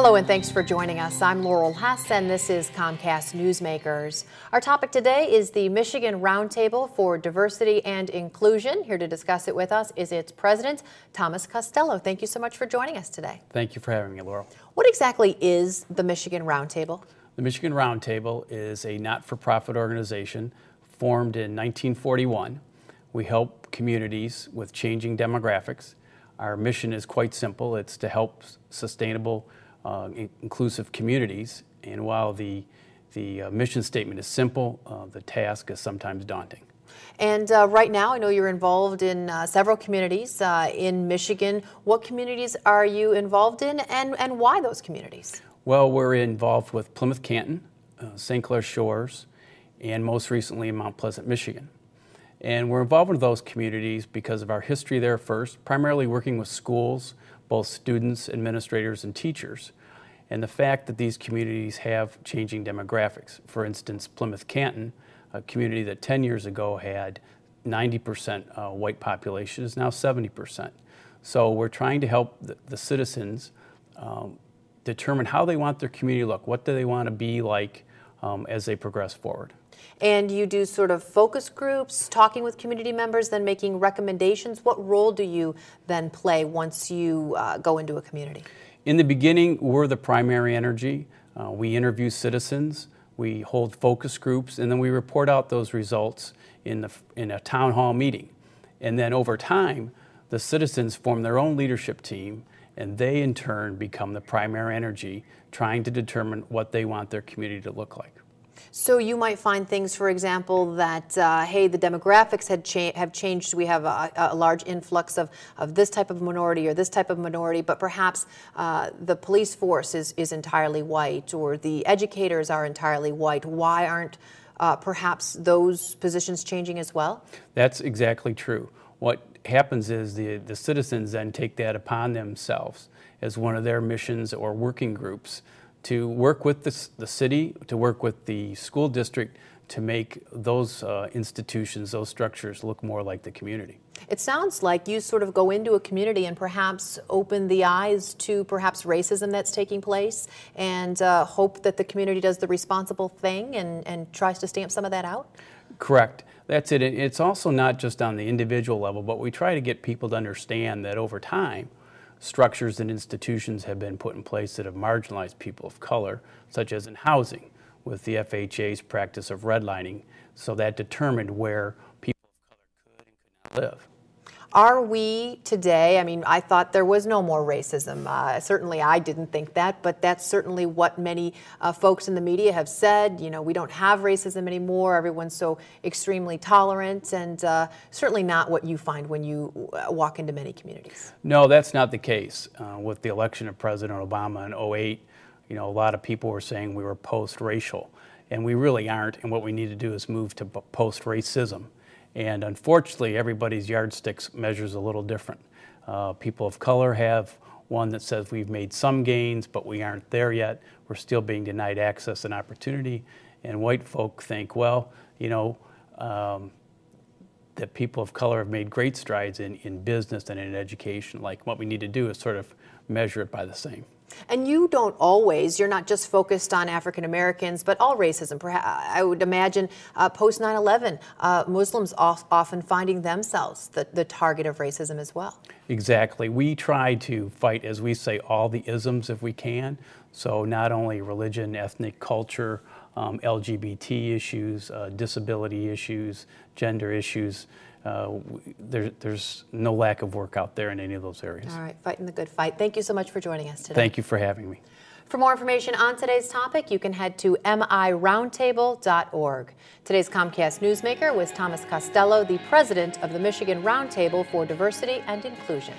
Hello and thanks for joining us. I'm Laurel Hess and this is Comcast Newsmakers. Our topic today is the Michigan Roundtable for Diversity and Inclusion. Here to discuss it with us is its president, Thomas Costello. Thank you so much for joining us today. Thank you for having me, Laurel. What exactly is the Michigan Roundtable? The Michigan Roundtable is a not-for-profit organization formed in 1941. We help communities with changing demographics. Our mission is quite simple. It's to help sustainable, inclusive communities. And while the mission statement is simple, the task is sometimes daunting. And right now, I know you're involved in several communities in Michigan. What communities are you involved in, and why those communities? Well, we're involved with Plymouth Canton, St. Clair Shores, and most recently in Mount Pleasant, Michigan. And we're involved with those communities because of our history there first, primarily working with schools, both students, administrators, and teachers, and the fact that these communities have changing demographics. For instance, Plymouth Canton, a community that 10 years ago had 90% white population, is now 70%. So we're trying to help the citizens determine how they want their community to look, what do they want to be like as they progress forward. And you do sort of focus groups, talking with community members, then making recommendations. What role do you then play once you go into a community? In the beginning, we're the primary energy. We interview citizens, we hold focus groups, and then we report out those results in a town hall meeting. And then over time, the citizens form their own leadership team, and they in turn become the primary energy, trying to determine what they want their community to look like. So you might find things, for example, that, hey, the demographics have changed. We have a large influx of this type of minority or this type of minority, but perhaps the police force is entirely white, or the educators are entirely white. Why aren't perhaps those positions changing as well? That's exactly true. What happens is the citizens then take that upon themselves as one of their missions or working groups to work with the city, to work with the school district to make those institutions, those structures look more like the community. It sounds like you sort of go into a community and perhaps open the eyes to perhaps racism that's taking place and hope that the community does the responsible thing and tries to stamp some of that out? Correct. That's it. It's also not just on the individual level, but we try to get people to understand that over time, structures and institutions have been put in place that have marginalized people of color, such as in housing, with the FHA's practice of redlining, so that determined where people of color could and could not live. Are we today, I mean, I thought there was no more racism. Certainly I didn't think that, but that's certainly what many folks in the media have said. You know, we don't have racism anymore. Everyone's so extremely tolerant, and certainly not what you find when you walk into many communities. No, that's not the case. With the election of President Obama in 2008, you know, a lot of people were saying we were post-racial, and we really aren't, and what we need to do is move to post-racism. And unfortunately, everybody's yardstick measures a little different. People of color have one that says we've made some gains, but we aren't there yet. We're still being denied access and opportunity. And white folk think, well, you know, that people of color have made great strides in business and in education. Like, what we need to do is sort of measure it by the same. And you don't always, you're not just focused on African Americans, but all racism. Perhaps, I would imagine post 9/11, Muslims often finding themselves the target of racism as well. Exactly. We try to fight, as we say, all the isms if we can. So not only religion, ethnic culture, LGBT issues, disability issues, gender issues. There's no lack of work out there in any of those areas. All right, fighting the good fight. Thank you so much for joining us today. Thank you for having me. For more information on today's topic, you can head to miroundtable.org. Today's Comcast Newsmaker was Thomas Costello, the president of the Michigan Roundtable for Diversity and Inclusion.